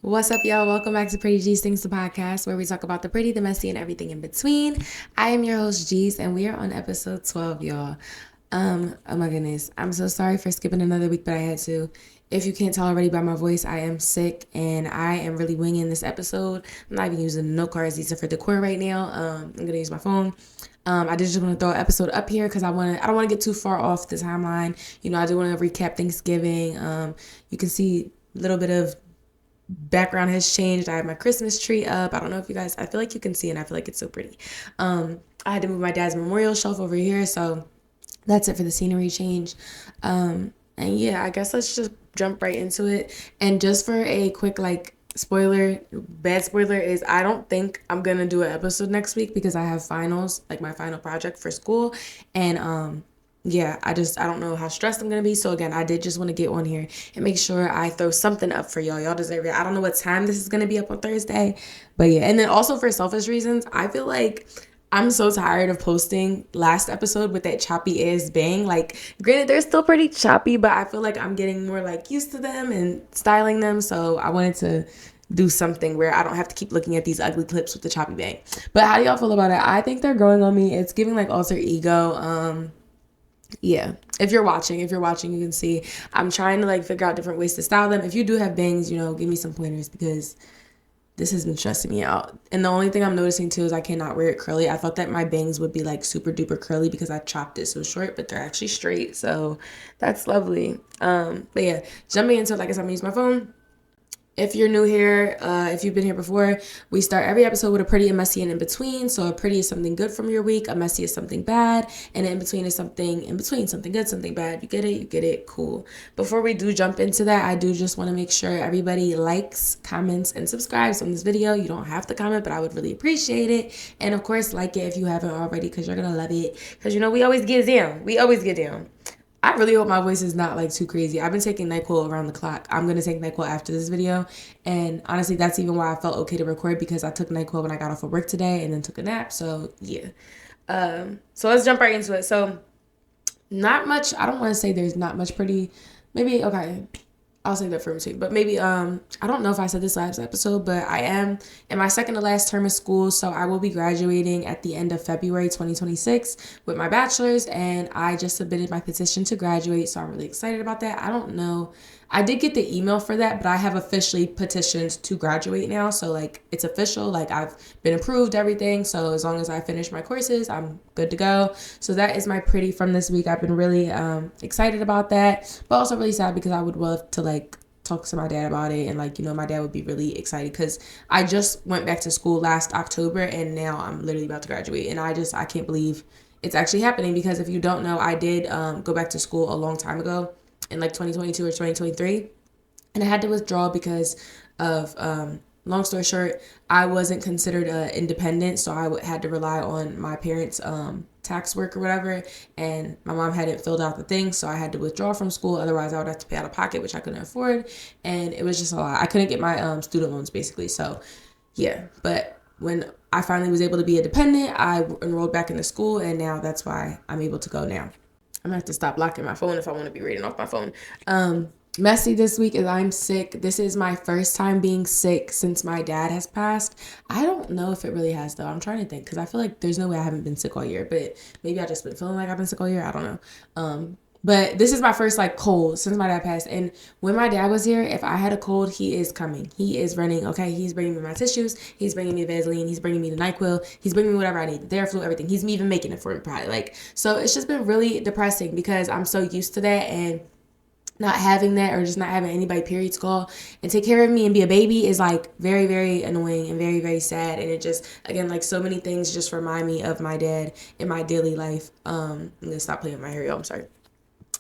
What's up, y'all? Welcome back to Pretty Geez Thingz, the podcast where we talk about the pretty, the messy, and everything in between. I am your host, Geez, and we are on episode 12, y'all. Oh my goodness. I'm so sorry for skipping another week, but I had to. If you can't tell already by my voice, I am sick and I am really winging this episode. I'm not even using note cards. These are for decor right now. I'm gonna use my phone. I did just want to throw an episode up here because I don't want to get too far off the timeline. You know, I do want to recap Thanksgiving. You can see a little bit of background has changed. I have my Christmas tree up. I don't know if you guys, I feel like you can see it. I feel like it's so pretty. I had to move my dad's memorial shelf over here, so that's it for the scenery change. And yeah, I guess let's just jump right into it. And just for a quick spoiler, bad spoiler is I don't think I'm gonna do an episode next week because I have finals, like my final project for school, and yeah, I don't know how stressed I'm gonna be. So again, I did just want to get on here and make sure I throw something up for y'all. Y'all deserve it. I don't know what time this is gonna be up on Thursday, but yeah. And then also for selfish reasons, I feel like I'm so tired of posting last episode with that choppy ass bang. Like, granted, they're still pretty choppy, but I feel like I'm getting more like used to them and styling them. So I wanted to do something where I don't have to keep looking at these ugly clips with the choppy bang. But how do y'all feel about it? I think they're growing on me. It's giving like alter ego. Yeah, if you're watching, you can see I'm trying to like figure out different ways to style them. If you do have bangs, you know, give me some pointers because this has been stressing me out. And the only thing I'm noticing too is I cannot wear it curly. I thought that my bangs would be like super duper curly because I chopped it so short, but they're actually straight. So that's lovely. But yeah, jumping into it, like I said, I'm gonna use my phone. If you're new here, if you've been here before, we start every episode with a pretty, a messy, and in between. So a pretty is something good from your week, a messy is something bad, and in between is something in between, something good, something bad. You get it? You get it? Cool. Before we do jump into that, I do just want to make sure everybody likes, comments, and subscribes on this video. You don't have to comment, but I would really appreciate it. And of course, like it if you haven't already because you're going to love it. Because, you know, we always get down. We always get down. I really hope my voice is not like too crazy. I've been taking NyQuil around the clock. I'm going to take NyQuil after this video. And honestly, that's even why I felt okay to record because I took NyQuil when I got off of work today and then took a nap. So yeah. So let's jump right into it. So not much. I don't want to say there's not much pretty. Maybe, okay. I'll say that for too. But maybe, I don't know if I said this last episode, but I am in my second to last term of school. So I will be graduating at the end of February 2026 with my bachelor's. And I just submitted my petition to graduate. So I'm really excited about that. I don't know. I did get the email for that, but I have officially petitioned to graduate now. So like it's official, like I've been approved, everything. So as long as I finish my courses, I'm good to go. So that is my pretty from this week. I've been really excited about that, but also really sad because I would love to like talk to my dad about it. And like, you know, my dad would be really excited because I just went back to school last October and now I'm literally about to graduate. And I can't believe it's actually happening because if you don't know, I did go back to school a long time ago in like 2022 or 2023, and I had to withdraw because of long story short, I wasn't considered independent, so I had to rely on my parents' tax work or whatever, and my mom hadn't filled out the thing, so I had to withdraw from school. Otherwise I would have to pay out of pocket, which I couldn't afford, and it was just a lot. I couldn't get my student loans basically. So yeah, but when I finally was able to be independent, I enrolled back into school, and now that's why I'm able to go now. I'm gonna have to stop blocking my phone if I want to be reading off my phone. Messy this week is I'm sick. This is my first time being sick since my dad has passed. I don't know if it really has though. I'm trying to think because I feel like there's no way I haven't been sick all year, but maybe I just been feeling like I've been sick all year. I don't know. But this is my first like cold since my dad passed. And when my dad was here, if I had a cold, he is coming. He is running. Okay, he's bringing me my tissues. He's bringing me Vaseline. He's bringing me the NyQuil. He's bringing me whatever I need. The Theraflu, everything. He's even making it for me probably. Like, so it's just been really depressing because I'm so used to that, and not having that or just not having anybody period call and take care of me and be a baby is like very, very annoying and very, very sad. And it just, again, like so many things just remind me of my dad in my daily life. I'm gonna stop playing with my hair, y'all. I'm sorry.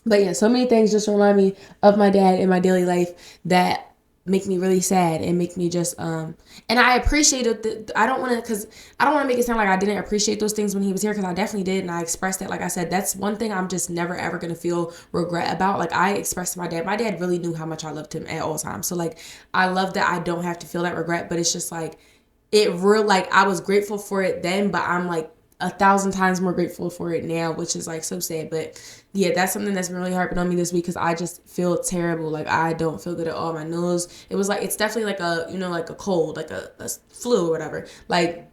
But yeah, so many things just remind me of my dad in my daily life that make me really sad and make me just and I appreciate it. I don't want to make it sound like I didn't appreciate those things when he was here, because I definitely did, and I expressed that. Like I said, that's one thing I'm just never ever gonna feel regret about. Like I expressed to my dad really knew how much I loved him at all times. So like I love that I don't have to feel that regret, but it's just like it real, like I was grateful for it then, but I'm like 1,000 times more grateful for it now, which is like so sad. But yeah, that's something that's been really harping on me this week because I just feel terrible. Like I don't feel good at all. My nose, it was like, it's definitely like a, like a cold, like a flu or whatever. Like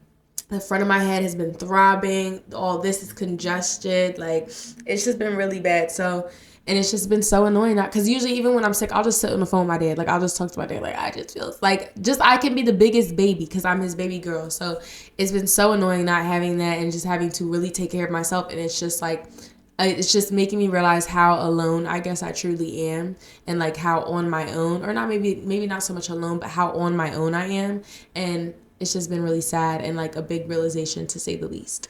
the front of my head has been throbbing. All this is congested. Like it's just been really bad. So, and it's just been so annoying. Because usually even when I'm sick, I'll just sit on the phone with my dad. Like I'll just talk to my dad. Like I just feel like I can be the biggest baby because I'm his baby girl. So it's been so annoying not having that and just having to really take care of myself. And it's just like, it's just making me realize how alone I guess I truly am, and like how on my own, or not, maybe not so much alone, but how on my own I am. And it's just been really sad and like a big realization, to say the least.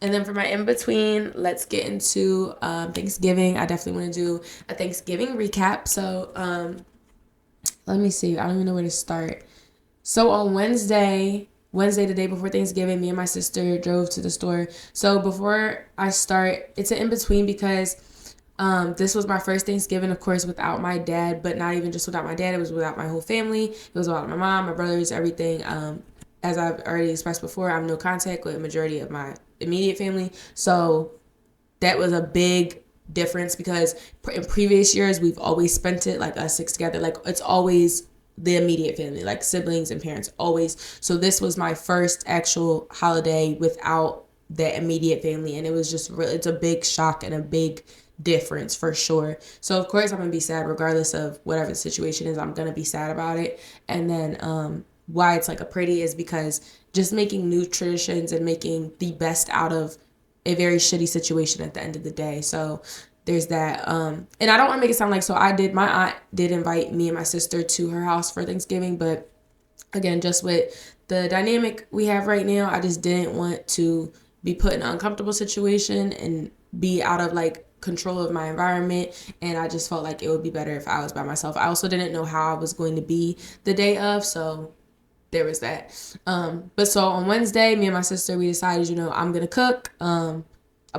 And then for my in-between, let's get into Thanksgiving. I definitely want to do a Thanksgiving recap. So let me see. I don't even know where to start. So on Wednesday, the day before Thanksgiving, me and my sister drove to the store. So before I start, it's an in-between because this was my first Thanksgiving, of course, without my dad, but not even just without my dad. It was without my whole family. It was without my mom, my brothers, everything. As I've already expressed before, I'm no contact with the majority of my immediate family. So that was a big difference because in previous years, we've always spent it like us six together. Like it's always the immediate family, like siblings and parents, always. So this was my first actual holiday without that immediate family. And it was just really, it's a big shock and a big difference for sure. So of course I'm gonna be sad regardless of whatever the situation is. I'm gonna be sad about it. And then why it's like a pretty is because just making new traditions and making the best out of a very shitty situation at the end of the day. So there's that. And I don't want to make it sound like, my aunt did invite me and my sister to her house for Thanksgiving, but again, just with the dynamic we have right now, I just didn't want to be put in an uncomfortable situation and be out of like control of my environment, and I just felt like it would be better if I was by myself. I also didn't know how I was going to be the day of, so there was that. But so on Wednesday, me and my sister, we decided, I'm gonna cook.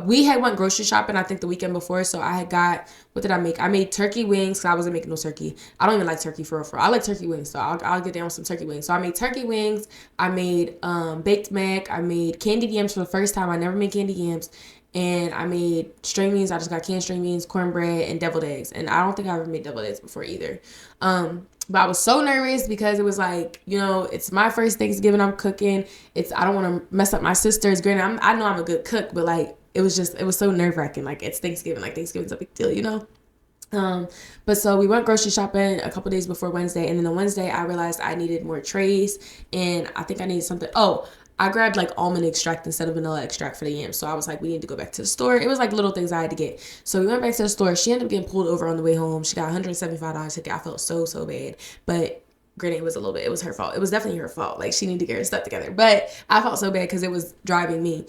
We had went grocery shopping, I think the weekend before, so I had got, what did I make? I made turkey wings, because I wasn't making no turkey. I don't even like turkey for real. I like turkey wings, so I'll get down with some turkey wings. So I made turkey wings, I made baked mac, I made candied yams for the first time. I never made candied yams. And I made string beans. I just got canned string beans, cornbread, and deviled eggs. And I don't think I ever made deviled eggs before either. But I was so nervous because it was like, it's my first Thanksgiving I'm cooking. I don't want to mess up my sister's. Granted, I know I'm a good cook, but like, it was so nerve-wracking. Like, it's Thanksgiving. Like, Thanksgiving's a big deal, But so we went grocery shopping a couple days before Wednesday. And then on Wednesday, I realized I needed more trays. And I think I needed something. Oh, I grabbed like almond extract instead of vanilla extract for the yams. So I was like, we need to go back to the store. It was like little things I had to get. So we went back to the store. She ended up getting pulled over on the way home. She got $175 ticket. I felt so bad. But granted, it was her fault. It was definitely her fault. Like, she needed to get her stuff together. But I felt so bad because it was driving me.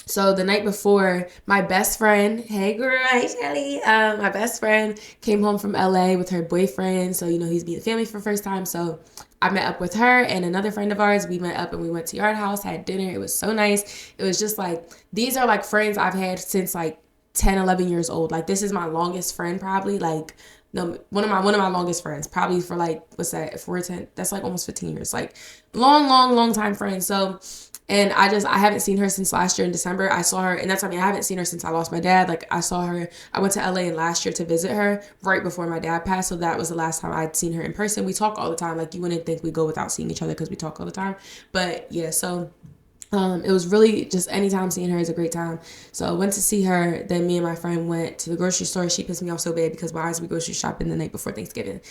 So the night before, my best friend, hey girl, hey Shelly, my best friend came home from LA with her boyfriend. So, he's meeting family for the first time. So I met up with her and another friend of ours. We met up and we went to Yard House, had dinner. It was so nice. It was just like, these are like friends I've had since like 10, 11 years old. Like, this is my longest friend probably. Like, no, one of my longest friends, probably for like, what's that, 10, that's like almost 15 years. Like, long time friends. So, and I haven't seen her since last year in December. I saw her, and I haven't seen her since I lost my dad. Like, I went to LA last year to visit her right before my dad passed. So that was the last time I'd seen her in person. We talk all the time. Like, you wouldn't think we go without seeing each other because we talk all the time. But yeah, so it was really just anytime seeing her is a great time. So I went to see her. Then me and my friend went to the grocery store. She pissed me off so bad because why is we grocery shopping the night before Thanksgiving?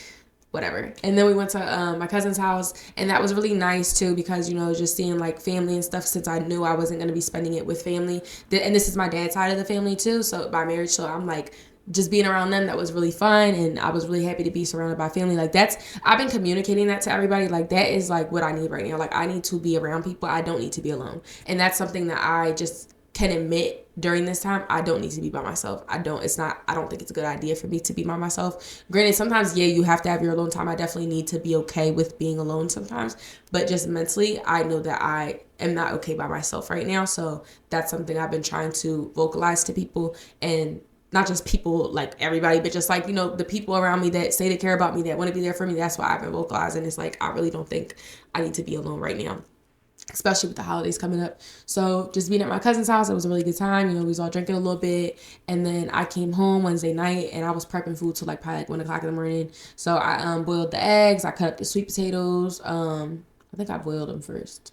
Whatever. And then we went to my cousin's house, and that was really nice too because, just seeing like family and stuff, since I knew I wasn't going to be spending it with family. And this is my dad's side of the family too, so by marriage. So I'm like, just being around them, that was really fun, and I was really happy to be surrounded by family. Like, I've been communicating that to everybody. Like, that is like what I need right now. Like, I need to be around people. I don't need to be alone. And that's something that I just can admit during this time. I don't need to be by myself. I don't think it's a good idea for me to be by myself. Granted, sometimes, yeah, you have to have your alone time. I definitely need to be okay with being alone sometimes, but just mentally, I know that I am not okay by myself right now. So that's something I've been trying to vocalize to people, and not just people, like everybody, but just like, the people around me that say they care about me, that want to be there for me. That's why I've been vocalizing. It's like, I really don't think I need to be alone right now. especially with the holidays coming up. So just being at my cousin's house, it was a really good time. You know, we was all drinking a little bit, and then I came home Wednesday night, and I was prepping food till like probably like 1 o'clock in the morning. So I boiled the eggs, I cut up the sweet potatoes. I think I boiled them first.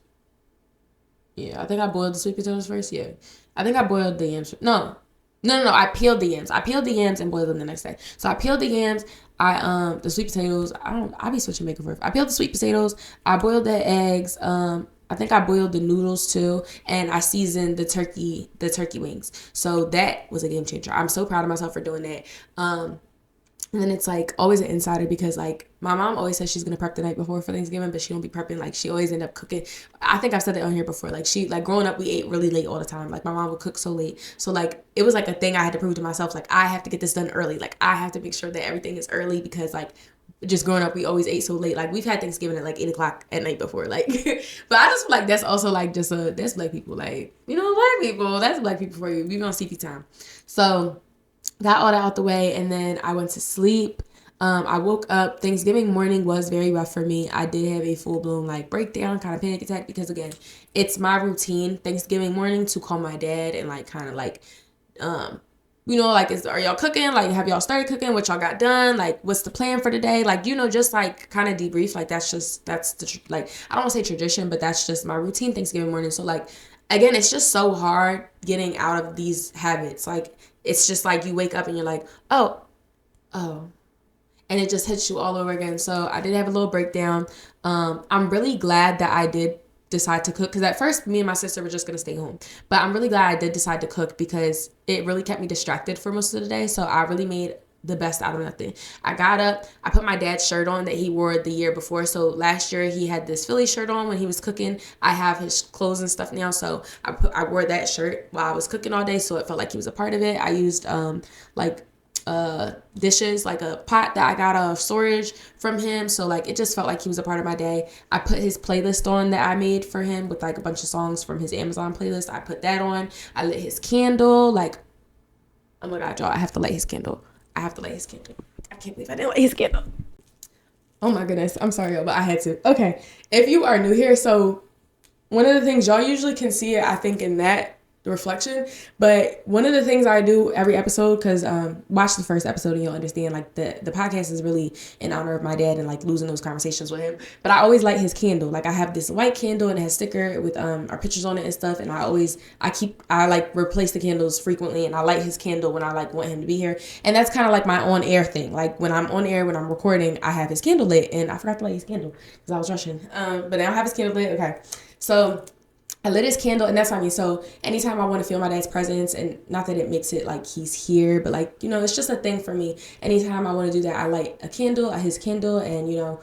Yeah, I think I boiled the sweet potatoes first. Yeah, I think I boiled the yams. No. I peeled the yams. I peeled the yams and boiled them the next day. So I peeled the yams. The sweet potatoes. I be switching makeup for. I peeled the sweet potatoes. I boiled the eggs. I think I boiled the noodles too, and I seasoned the turkey wings. So that was a game changer. I'm so proud of myself for doing that. And then it's like always an insider because like my mom always says she's gonna prep the night before for Thanksgiving, but she don't be prepping. Like she always end up cooking. I think I've said that on here before. Like she like growing up, we ate really late all the time. Like my mom would cook so late, so like it was like a thing I had to prove to myself. Like I have to get this done early. Like I have to make sure that everything is early because like just growing up, we always ate so late. Like we've had Thanksgiving at like 8 o'clock at night before. Like, but I just feel like that's also like that's black people. Like black people. That's black people for you. We on CP time. So got all that out the way, and then I went to sleep. I woke up. Thanksgiving morning was very rough for me. I did have a full-blown like breakdown, kind of panic attack because again, it's my routine Thanksgiving morning to call my dad and like kind of like like are y'all cooking? Like have y'all started cooking? What y'all got done? Like what's the plan for the day? Like just like kind of debrief. Like that's the like I don't want to say tradition, but that's just my routine Thanksgiving morning. So like again, it's just so hard getting out of these habits. Like it's just like you wake up and you're like, oh, and it just hits you all over again. So I did have a little breakdown. I'm really glad that I did decide to cook because at first me and my sister were just gonna stay home, but I'm really glad I did decide to cook because it really kept me distracted for most of the day. So I really made the best out of nothing. I got up, I put my dad's shirt on that he wore the year before. So last year he had this Philly shirt on when he was cooking. I have his clothes and stuff now, so I wore that shirt while I was cooking all day, so it felt like he was a part of it. I used like dishes, like a pot that I got out of storage from him, so like it just felt like he was a part of my day. I put his playlist on that I made for him with like a bunch of songs from his Amazon playlist. I put that on. I lit his candle. Like, oh my god, y'all, I have to light his candle. I can't believe I didn't light his candle. Oh my goodness, I'm sorry y'all, but I had to. Okay, if you are new here, so one of the things y'all usually can see it, I think, in that the reflection, but one of the things I do every episode, because watch the first episode and you'll understand, like the podcast is really in honor of my dad and like losing those conversations with him. But I always light his candle. Like I have this white candle and it has sticker with our pictures on it and stuff, and I like replace the candles frequently, and I light his candle when I like want him to be here. And that's kind of like my on air thing. Like when I'm on air, when I'm recording, I have his candle lit, and I forgot to light his candle because I was rushing, but now I have his candle lit. Okay, so I lit his candle, and that's what I mean. So anytime I want to feel my dad's presence, and not that it makes it like he's here, but like, it's just a thing for me. Anytime I want to do that, I light a candle, his candle, and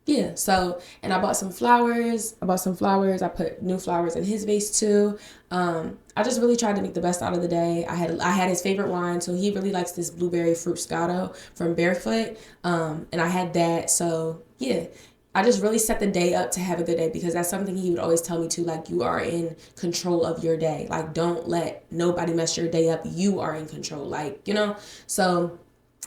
yeah. So, and I bought some flowers. I put new flowers in his vase too. I just really tried to make the best out of the day. I had his favorite wine, so he really likes this blueberry fruscato from Barefoot. And I had that. So yeah. I just really set the day up to have a good day, because that's something he would always tell me too. Like, you are in control of your day. Like, don't let nobody mess your day up. You are in control. Like, so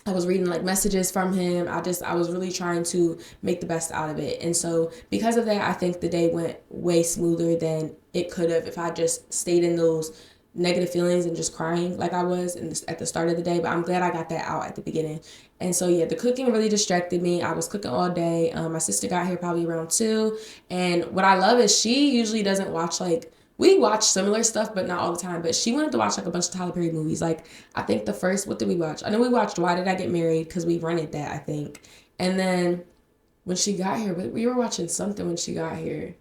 I was reading like messages from him. I was really trying to make the best out of it. And so because of that, I think the day went way smoother than it could have if I just stayed in those negative feelings and just crying like I was at the start of the day. But I'm glad I got that out at the beginning. And so yeah, the cooking really distracted me. I was cooking all day. My sister got here probably around 2, and what I love is she usually doesn't watch, like, we watch similar stuff but not all the time, but she wanted to watch like a bunch of Tyler Perry movies. Like, I think the first, what did we watch? I know we watched Why Did I Get Married, because we rented that, I think. And then when she got here, we were watching something when she got here.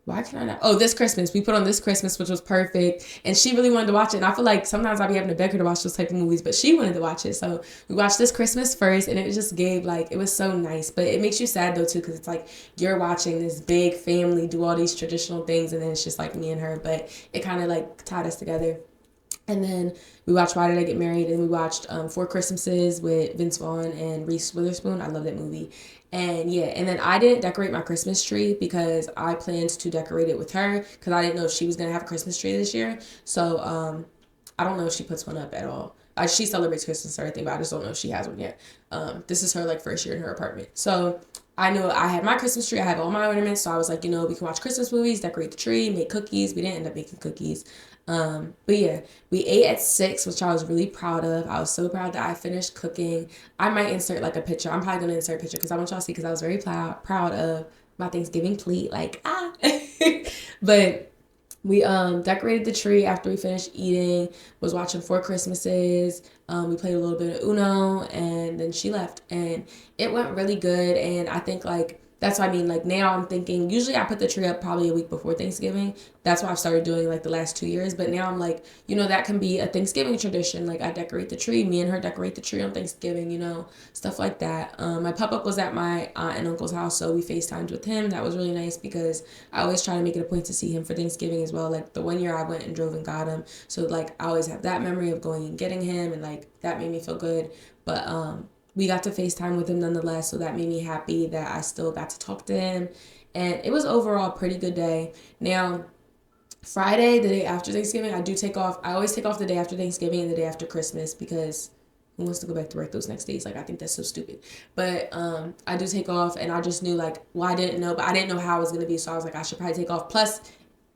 Why can I not? Oh, This Christmas. We put on This Christmas, which was perfect. And she really wanted to watch it. And I feel like sometimes I'll be having to beg her to watch those type of movies, but she wanted to watch it. So we watched This Christmas first, and it just gave, like, it was so nice. But it makes you sad, though, too, because it's like you're watching this big family do all these traditional things, and then it's just like me and her. But it kind of, like, tied us together. And then we watched Why Did I Get Married? And we watched 4 Christmases with Vince Vaughn and Reese Witherspoon. I love that movie. And yeah, and then I didn't decorate my Christmas tree because I planned to decorate it with her, because I didn't know if she was going to have a Christmas tree this year. So I don't know if she puts one up at all. She celebrates Christmas and everything, but I just don't know if she has one yet. This is her like first year in her apartment. So I know I had my Christmas tree. I have all my ornaments. So I was like, we can watch Christmas movies, decorate the tree, make cookies. We didn't end up making cookies. But yeah, we ate at 6, which I was really proud of. I was so proud that I finished cooking. I might insert like a picture. I'm probably gonna insert a picture because I want y'all to see because I was very proud of my Thanksgiving plate. Like but we decorated the tree after we finished eating, was watching Four Christmases. We played a little bit of Uno, and then she left. And it went really good. And I think, like, that's what I mean. Like, now I'm thinking, usually I put the tree up probably a week before Thanksgiving. That's what I've started doing, like, the last 2 years. But now I'm like, that can be a Thanksgiving tradition. Like, I decorate the tree. Me and her decorate the tree on Thanksgiving, stuff like that. My pop-up was at my aunt and uncle's house, so we FaceTimed with him. That was really nice because I always try to make it a point to see him for Thanksgiving as well. Like, the one year I went and drove and got him. So, like, I always have that memory of going and getting him, and, like, that made me feel good. But, we got to FaceTime with him nonetheless, so that made me happy that I still got to talk to him. And it was overall a pretty good day. Now, Friday, the day after Thanksgiving, I do take off. I always take off the day after Thanksgiving and the day after Christmas because who wants to go back to work those next days? Like, I think that's so stupid. But I do take off, and I just knew, like, I didn't know, but I didn't know how it was going to be, so I was like, I should probably take off. Plus,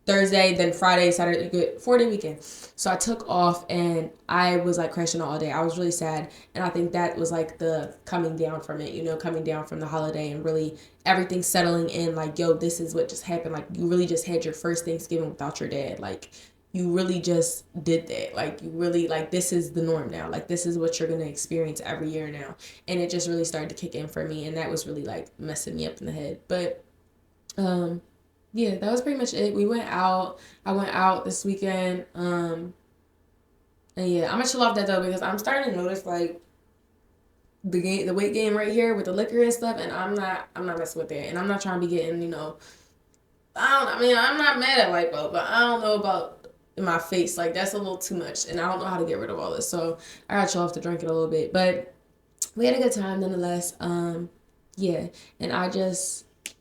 Thursday, then Friday, Saturday, good 4-day weekend. So I took off and I was like crashing all day. I was really sad. And I think that was like the coming down from it, coming down from the holiday and really everything settling in like, yo, this is what just happened. Like you really just had your first Thanksgiving without your dad. Like you really just did that. Like you really like this is the norm now. Like this is what you're going to experience every year now. And it just really started to kick in for me. And that was really like messing me up in the head. But, yeah, that was pretty much it. We went out. I went out this weekend. And yeah, I'm gonna chill off that though because I'm starting to notice like the weight gain right here with the liquor and stuff, and I'm not messing with that. And I'm not trying to be getting, I'm not mad at lipo, but I don't know about in my face. Like that's a little too much, and I don't know how to get rid of all this. So I gotta chill off to drink it a little bit. But we had a good time nonetheless. Yeah, and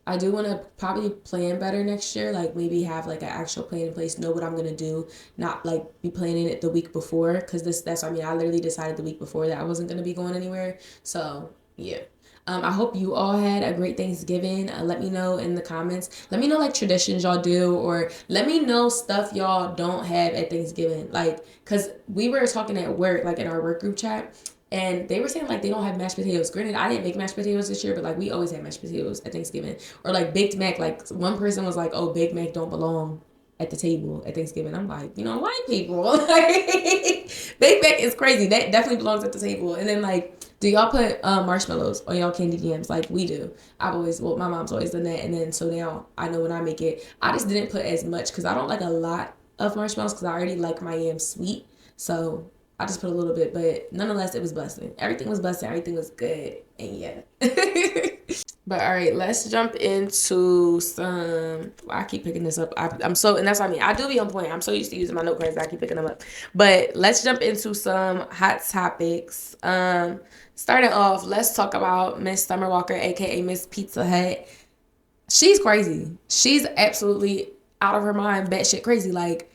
I do want to probably plan better next year, like maybe have like an actual plan in place, know what I'm going to do, not like be planning it the week before because that's what I mean. I literally decided the week before that I wasn't going to be going anywhere. So yeah. I hope you all had a great Thanksgiving. Let me know in the comments. Let me know like traditions y'all do or let me know stuff y'all don't have at Thanksgiving. Like, because we were talking at work, like in our work group chat, and they were saying like they don't have mashed potatoes. Granted, I didn't make mashed potatoes this year, but like we always had mashed potatoes at Thanksgiving. Or like Baked Mac. Like one person was like, "Oh, Baked Mac don't belong at the table at Thanksgiving." I'm like, white people. Like Baked Mac is crazy. That definitely belongs at the table. And then like, do y'all put marshmallows on y'all candied yams like we do? My mom's always done that. And then so now I know when I make it, I just didn't put as much because I don't like a lot of marshmallows because I already like my yams sweet. So I just put a little bit, but nonetheless, it was busting. Everything was busting. Everything was good. And yeah. But all right, let's jump into some. I keep picking this up. I'm so, and that's what I mean. I do be on point. I'm so used to using my note cards that I keep picking them up. But let's jump into some hot topics. Starting off, let's talk about Miss Summer Walker, aka Miss Pizza Hut. She's crazy. She's absolutely out of her mind, batshit crazy. Like,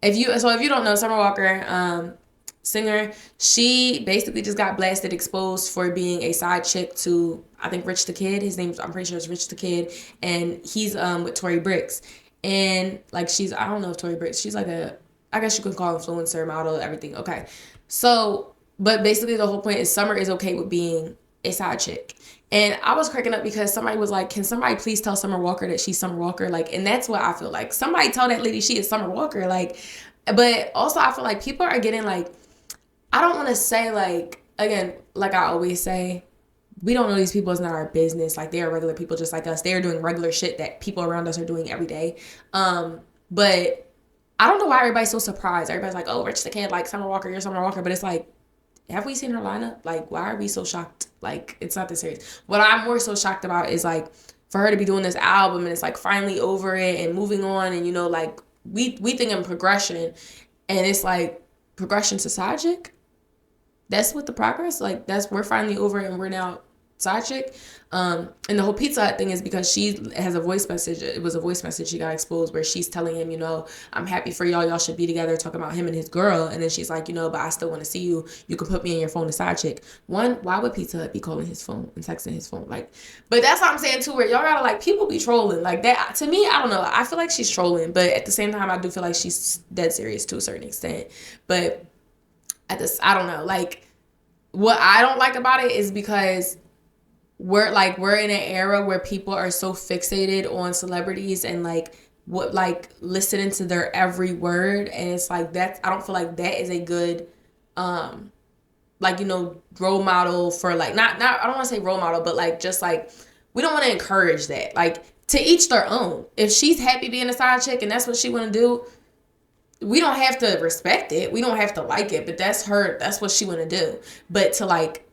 if you don't know Summer Walker, singer, she basically just got blasted, exposed for being a side chick to I think Rich the Kid. His name's I'm pretty sure it's Rich the Kid, and he's with Tory Bricks, and like I don't know if Tory Bricks, she's like I guess you could call influencer, model, everything. Okay, so but basically the whole point is Summer is okay with being a side chick. And I was cracking up because somebody was like, can somebody please tell Summer Walker that she's Summer Walker? Like, and that's what I feel like. Somebody tell that lady she is Summer Walker. Like, but also I feel like people are getting like, I don't want to say like, again, like I always say, we don't know these people. It's not our business. Like they are regular people just like us. They are doing regular shit that people around us are doing every day. But I don't know why everybody's so surprised. Everybody's like, oh, Rich the Kid, like Summer Walker, you're Summer Walker. But it's like, have we seen her lineup? Like, why are we so shocked? Like, it's not this serious. What I'm more so shocked about is like for her to be doing this album and it's like finally over it and moving on. And like we think in progression and it's like progression to side chick. That's what the progress, like we're finally over it and we're now side chick. And the whole Pizza Hut thing is because she has a voice message. It was a voice message she got exposed where she's telling him, you know, I'm happy for y'all. Y'all should be together, talking about him and his girl. And then she's like, you know, but I still want to see you. You can put me in your phone, the side chick. One, why would Pizza Hut be calling his phone and texting his phone? Like, but that's what I'm saying too, where y'all gotta, like, people be trolling. Like, that, to me, I don't know. I feel like she's trolling, but at the same time, I do feel like she's dead serious to a certain extent. But at this, I don't know. Like, what I don't like about it is because we're in an era where people are so fixated on celebrities and like what, like, listening to their every word, and it's like that. I don't feel like that is a good like, you know, role model for, like, not I don't want to say role model, but like, just like, we don't want to encourage that. Like, to each their own. If she's happy being a side chick and that's what she want to do, we don't have to respect it, we don't have to like it, but that's what she want to do. But to, like,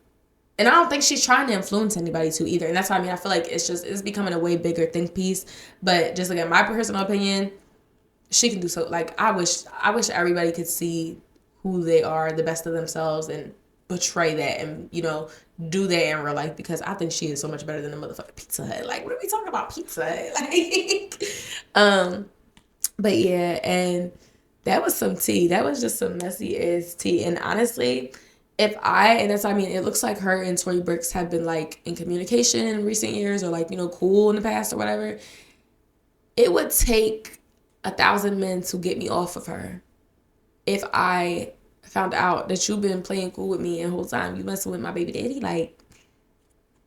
and I don't think she's trying to influence anybody to either. And that's why, I mean, I feel like it's becoming a way bigger think piece. But just, again, my personal opinion, she can do so. Like, I wish everybody could see who they are, the best of themselves, and portray that, and, you know, do that in real life, because I think she is so much better than the motherfucking Pizza Hut. Like, what are we talking about, Pizza Hut? Like, but yeah, and that was some tea. That was just some messy ass tea. And honestly, and that's, I mean, it looks like her and Tory Burks have been, like, in communication in recent years, or, like, you know, cool in the past or whatever. It would take 1,000 men to get me off of her if I found out that you've been playing cool with me and the whole time you messing with my baby daddy. Like,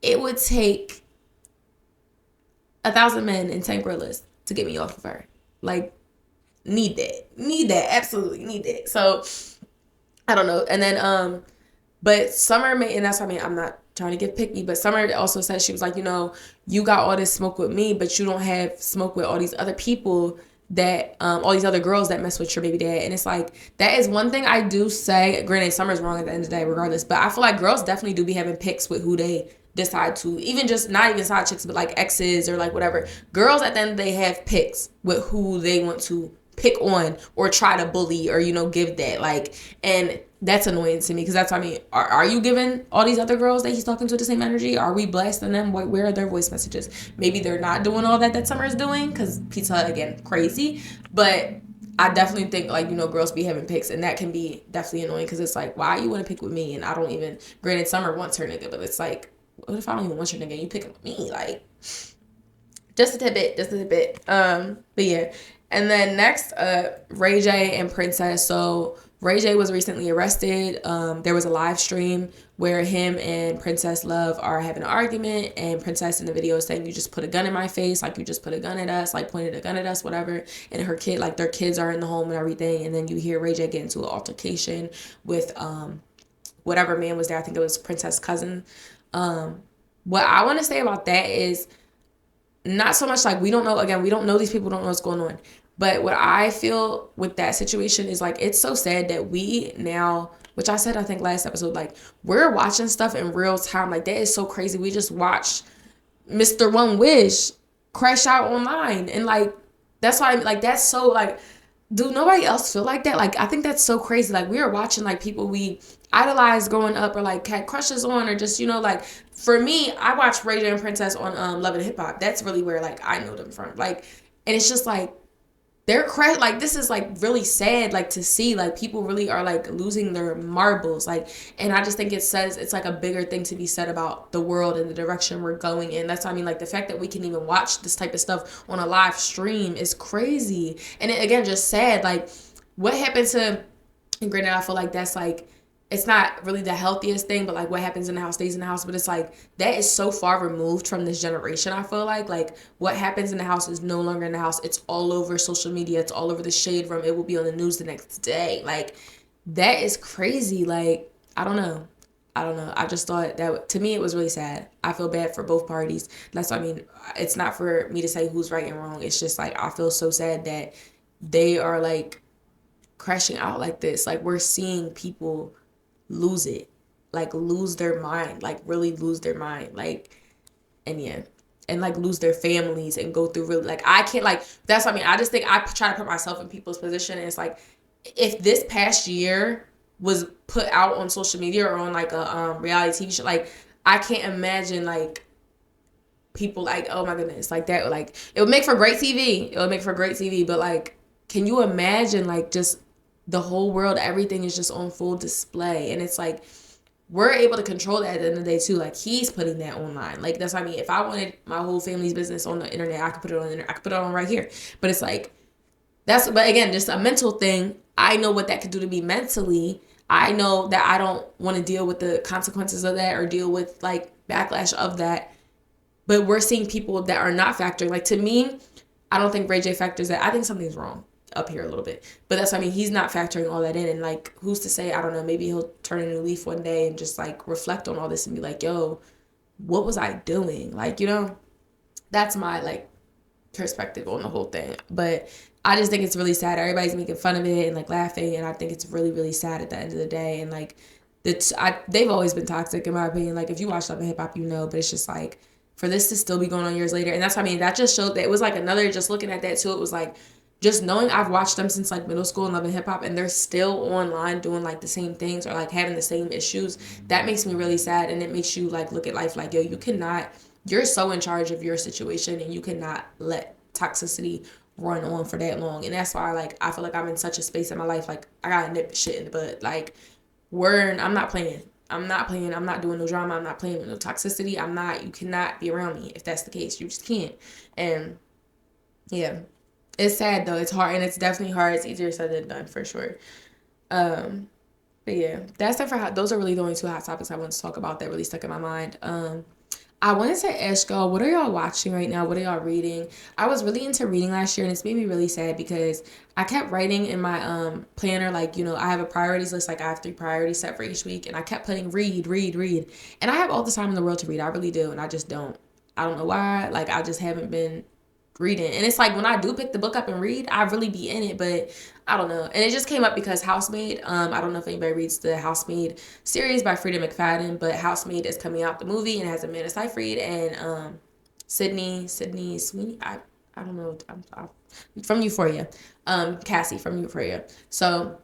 it would take 1,000 men and 10 gorillas to get me off of her. Like, need that, absolutely need that. So, I don't know. And then, but Summer made, and that's what I mean, I'm not trying to get picky, but Summer also said, she was like, you know, you got all this smoke with me, but you don't have smoke with all these other people that, all these other girls that mess with your baby dad. And it's like, that is one thing I do say. Granted, Summer's wrong at the end of the day, regardless, but I feel like girls definitely do be having picks with who they decide to, even just not even side chicks, but like exes or like whatever. Girls at the end of the day have picks with who they want to pick on or try to bully or, you know, give that, like, and that's annoying to me, because that's, I mean, are you giving all these other girls that he's talking to the same energy? Are we blasting them? Where are their voice messages? Maybe they're not doing all that Summer is doing, because Pizza Hut, again, crazy. But I definitely think, like, you know, girls be having picks, and that can be definitely annoying, because it's like, why you want to pick with me? And I don't even, granted, Summer wants her nigga, but it's like, what if I don't even want your nigga and you picking with me? Like, just a tidbit. But yeah. And then next, Ray J and Princess. So Ray J was recently arrested. There was a live stream where him and Princess Love are having an argument, and Princess in the video is saying, you just put a gun in my face, like, you just put a gun at us, like, pointed a gun at us, whatever. And her kid, like, their kids are in the home and everything. And then you hear Ray J get into an altercation with whatever man was there. I think it was Princess' cousin. What I want to say about that is not so much like, we don't know these people, don't know what's going on. But what I feel with that situation is, like, it's so sad that we now, which I said, I think last episode, like, we're watching stuff in real time. Like, that is so crazy. We just watched Mr. One Wish crash out online. And, like, that's why, like, that's so, like, do nobody else feel like that? Like, I think that's so crazy. Like, we are watching, like, people we idolized growing up, or, like, had crushes on, or just, you know, like, for me, I watched Ray J and Princess on Love and Hip Hop. That's really where, like, I know them from. Like, and it's just, like, they're like, this is, like, really sad, like, to see, like, people really are, like, losing their marbles, like, and I just think it says, it's, like, a bigger thing to be said about the world and the direction we're going in. That's what I mean, like, the fact that we can even watch this type of stuff on a live stream is crazy. And it, again, just sad, like, what happened to, and granted, I feel like that's, like, it's not really the healthiest thing, but, like, what happens in the house stays in the house. But it's, like, that is so far removed from this generation, I feel like what happens in the house is no longer in the house. It's all over social media. It's all over the shade room. It will be on the news the next day. Like, that is crazy. Like, I don't know. I just thought that, to me, it was really sad. I feel bad for both parties. That's what I mean. It's not for me to say who's right and wrong. It's just, like, I feel so sad that they are, like, crashing out like this. Like, we're seeing people lose it, like, lose their mind, like, really lose their mind, like, and yeah, and, like, lose their families and go through really, like, I can't, like, that's what I mean. I just think I try to put myself in people's position, and it's like, if this past year was put out on social media or on, like, a reality TV show, like, I can't imagine like people like, oh my goodness, like that, like it would make for great TV. It would make for great TV, but like, can you imagine like just the whole world, everything is just on full display, and it's like we're able to control that at the end of the day too. Like he's putting that online. Like that's what I mean. If I wanted my whole family's business on the internet, I could put it on the internet. I could put it on right here. But it's like but again, just a mental thing. I know what that could do to me mentally. I know that I don't want to deal with the consequences of that or deal with like backlash of that. But we're seeing people that are not factoring. Like to me, I don't think Ray J factors that. I think something's wrong up here a little bit. But that's what I mean. He's not factoring all that in. And like, who's to say, I don't know, maybe he'll turn a new leaf one day and just like reflect on all this and be like, yo, what was I doing? Like, you know, that's my like perspective on the whole thing. But I just think it's really sad. Everybody's making fun of it and like laughing. And I think it's really, really sad at the end of the day. And like, they've always been toxic in my opinion. Like if you watch Love and Hip Hop, you know, but it's just like, for this to still be going on years later. And that's what I mean. That just showed that it was like another, just looking at that too, it was like, just knowing I've watched them since like middle school and Love and Hip Hop, and they're still online doing like the same things or like having the same issues, that makes me really sad. And it makes you like look at life like, yo, you're so in charge of your situation and you cannot let toxicity run on for that long. And that's why like I feel like I'm in such a space in my life, like I gotta nip shit in the bud. Like I'm not playing. I'm not doing no drama. I'm not playing with no toxicity. You cannot be around me if that's the case. You just can't. And yeah, it's sad though. It's hard, and it's definitely hard. It's easier said than done for sure. But yeah, that's it for those are really the only two hot topics I want to talk about that really stuck in my mind. I wanted to ask y'all, what are y'all watching right now? What are y'all reading? I was really into reading last year, and it's made me really sad because I kept writing in my planner, like, you know, I have a priorities list, like I have 3 priorities set for each week, and I kept putting read. And I have all the time in the world to read. I really do, and I just don't. I don't know why. Like, I just haven't been reading. And it's like when I do pick the book up and read, I really be in it, but I don't know. And it just came up because Housemaid, I don't know if anybody reads the Housemaid series by Frida McFadden, but Housemaid is coming out, the movie, and it has Amanda Seyfried and Sydney Sweeney. I don't know. I'm from Euphoria. Cassie from Euphoria. So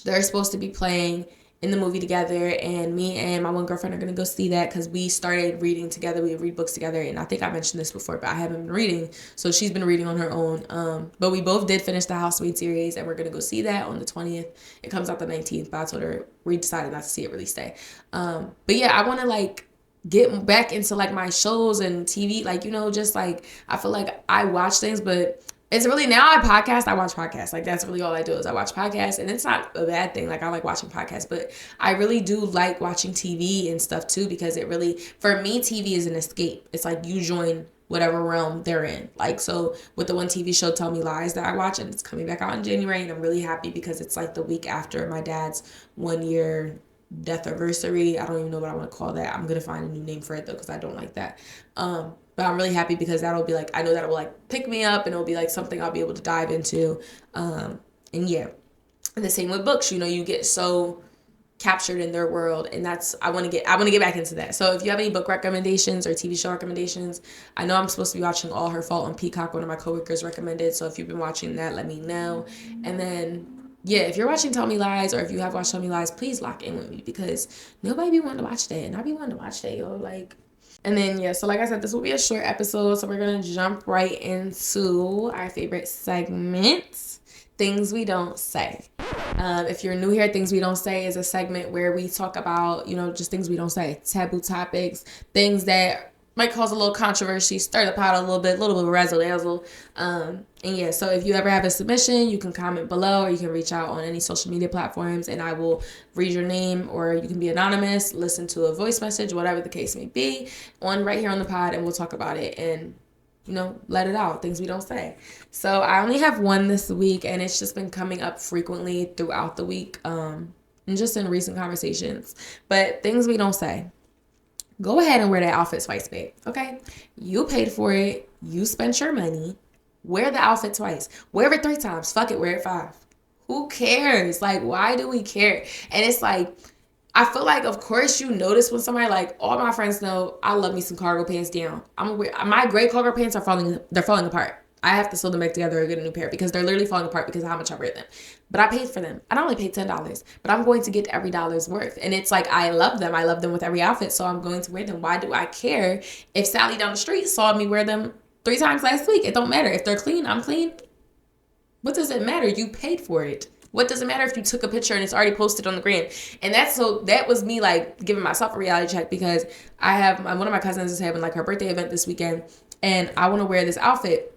they're supposed to be playing in the movie together, and me and my one girlfriend are gonna go see that because we started reading together. We read books together, and I think I mentioned this before, but I haven't been reading, so she's been reading on her own. But we both did finish the Housemaid series, and we're gonna go see that on the 20th. It comes out the 19th, but I told her we decided not to see it release day. But yeah, I want to like get back into like my shows and TV, like, you know, just like I feel like I watch things, but it's really, now I watch podcasts. Like that's really all I do is I watch podcasts, and it's not a bad thing. Like I like watching podcasts, but I really do like watching TV and stuff too, because it really, for me, TV is an escape. It's like you join whatever realm they're in. Like, so with the one TV show, Tell Me Lies, that I watch, and it's coming back out in January, and I'm really happy because it's like the week after my dad's 1-year death anniversary. I don't even know what I want to call that. I'm going to find a new name for it though, because I don't like that. But I'm really happy because that'll be like, I know that it will like pick me up, and it'll be like something I'll be able to dive into. And yeah, and the same with books, you know, you get so captured in their world, and that's, I want to get back into that. So if you have any book recommendations or TV show recommendations, I know I'm supposed to be watching All Her Fault on Peacock. One of my coworkers recommended. So if you've been watching that, let me know. And then yeah, if you're watching Tell Me Lies, or if you have watched Tell Me Lies, please lock in with me, because nobody be wanting to watch that, and I be wanting to watch that, yo. Like, and then, yeah, so like I said, this will be a short episode, so we're going to jump right into our favorite segment, Things We Don't Say. If you're new here, Things We Don't Say is a segment where we talk about, you know, just things we don't say, taboo topics, things that might cause a little controversy, stir the pot a little bit of razzle dazzle. And yeah, so if you ever have a submission, you can comment below, or you can reach out on any social media platforms, and I will read your name, or you can be anonymous, listen to a voice message, whatever the case may be, right here on the pod, and we'll talk about it and, you know, let it out, things we don't say. So I only have one this week, and it's just been coming up frequently throughout the week, and just in recent conversations. But things we don't say. Go ahead and wear that outfit twice, babe. Okay? You paid for it. You spent your money. Wear the outfit twice. Wear it 3 times. Fuck it, wear it 5. Who cares? Like, why do we care? And it's like, I feel like, of course, you notice when somebody, like, all my friends know I love me some cargo pants down. My gray cargo pants they're falling apart. I have to sew them back together or get a new pair because they're literally falling apart because of how much I wear them. But I paid for them. I only paid $10, but I'm going to get every dollar's worth. And it's like, I love them. I love them with every outfit, so I'm going to wear them. Why do I care if Sally down the street saw me wear them 3 times last week? It don't matter. If they're clean, I'm clean. What does it matter? You paid for it. What does it matter if you took a picture and it's already posted on the gram? And that was me like giving myself a reality check because I have one of my cousins is having like her birthday event this weekend, and I want to wear this outfit.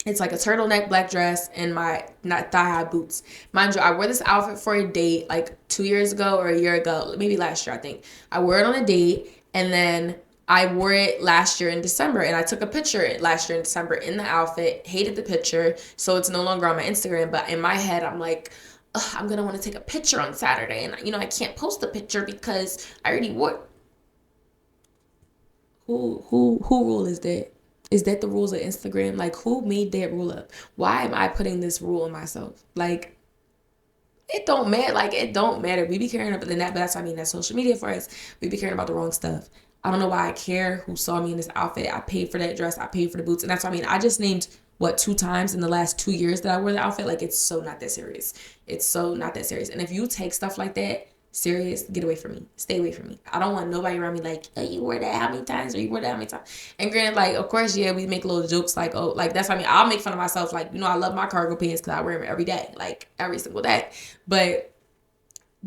It's like a turtleneck black dress and my not thigh-high boots. Mind you, I wore this outfit for a date like 2 years ago or a year ago, maybe last year I think. I wore it on a date, and then I wore it last year in December, and I took a picture last year in December in the outfit. Hated the picture, so it's no longer on my Instagram. But in my head, I'm like, I'm gonna want to take a picture on Saturday, and I can't post the picture because I already wore. Who rule is that? Is that the rules of Instagram? Like, who made that rule up? Why am I putting this rule on myself? Like, it don't matter. Like, it don't matter. We be caring about that, but that's social media for us. We be caring about the wrong stuff. I don't know why I care who saw me in this outfit. I paid for that dress. I paid for the boots. And that's what I mean. I just named, 2 times in the last 2 years that I wore the outfit. Like, it's so not that serious. It's so not that serious. And if you take stuff like that serious, get away from me. Stay away from me. I don't want nobody around me like, oh, you wore that how many times? Or you wore that how many times? And granted, like, of course, yeah, we make little jokes like, oh, like, that's what I mean. I'll make fun of myself. Like, I love my cargo pants because I wear them every day. Like, every single day. But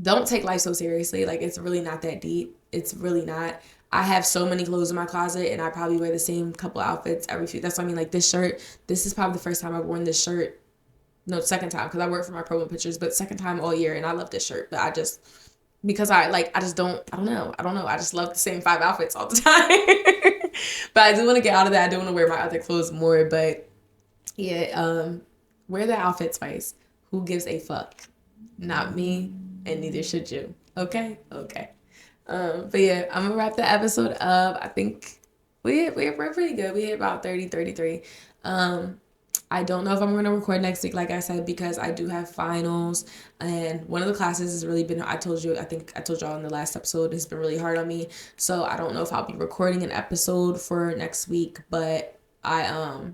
don't take life so seriously. Like, it's really not that deep. It's really not. I have so many clothes in my closet, and I probably wear the same couple outfits every few. That's what I mean. Like, this shirt, this is probably the first time I've worn this shirt. No, second time, because I wear it for my promo pictures, but second time all year, and I love this shirt. But I just don't know. I just love the same 5 outfits all the time. But I do want to get out of that. I do want to wear my other clothes more, but yeah, wear the outfit twice. Who gives a fuck? Not me, and neither should you. Okay? But yeah, I'm gonna wrap the episode up. I think we're pretty good. We hit about 30, 33. I don't know if I'm gonna record next week, like I said, because I do have finals, and one of the classes has really been, I think I told y'all in the last episode, has been really hard on me. So I don't know if I'll be recording an episode for next week, but I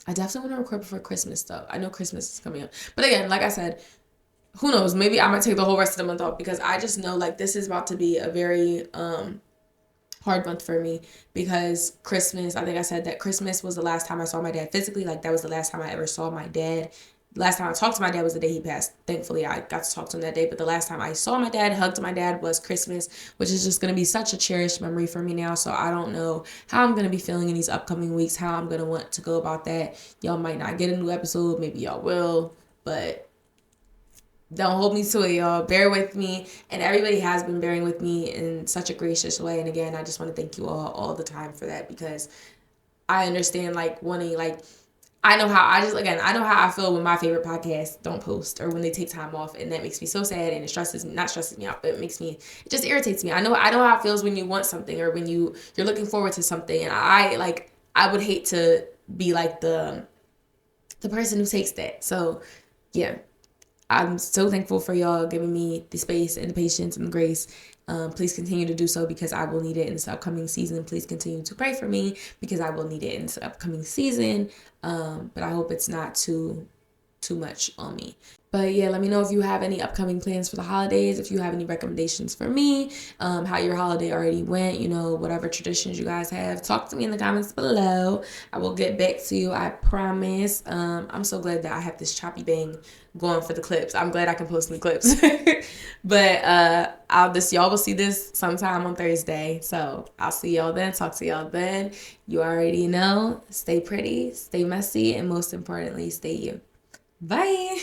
definitely want to record before Christmas though. I know Christmas is coming up, but again, like I said, who knows? Maybe I might take the whole rest of the month off because I just know like this is about to be a very hard month for me because Christmas, I think I said that Christmas was the last time I saw my dad physically. Like, that was the last time I ever saw my dad. Last time I talked to my dad was the day he passed. Thankfully, I got to talk to him that day. But the last time I saw my dad, hugged my dad, was Christmas, which is just going to be such a cherished memory for me now. So I don't know how I'm going to be feeling in these upcoming weeks, how I'm going to want to go about that. Y'all might not get a new episode. Maybe y'all will. But don't hold me to it, y'all. Bear with me. And everybody has been bearing with me in such a gracious way. And again, I just want to thank you all the time for that, because I understand, like, wanting, like, I know how I feel when my favorite podcasts don't post or when they take time off, and that makes me so sad, and it not stresses me out, but it just irritates me. I know how it feels when you want something or when you're looking forward to something, and I would hate to be like the person who takes that. So yeah, I'm so thankful for y'all giving me the space and the patience and the grace. Please continue to do so, because I will need it in this upcoming season. Please continue to pray for me, because I will need it in this upcoming season. But I hope it's not too much on me. But yeah, let me know if you have any upcoming plans for the holidays, if you have any recommendations for me, how your holiday already went, whatever traditions you guys have. Talk to me in the comments below. I will get back to you, I promise. I'm so glad that I have this choppy bang going for the clips. I'm glad I can post new clips. But y'all will see this sometime on Thursday. So I'll see y'all then. Talk to y'all then. You already know. Stay pretty, stay messy, and most importantly, stay you. Bye.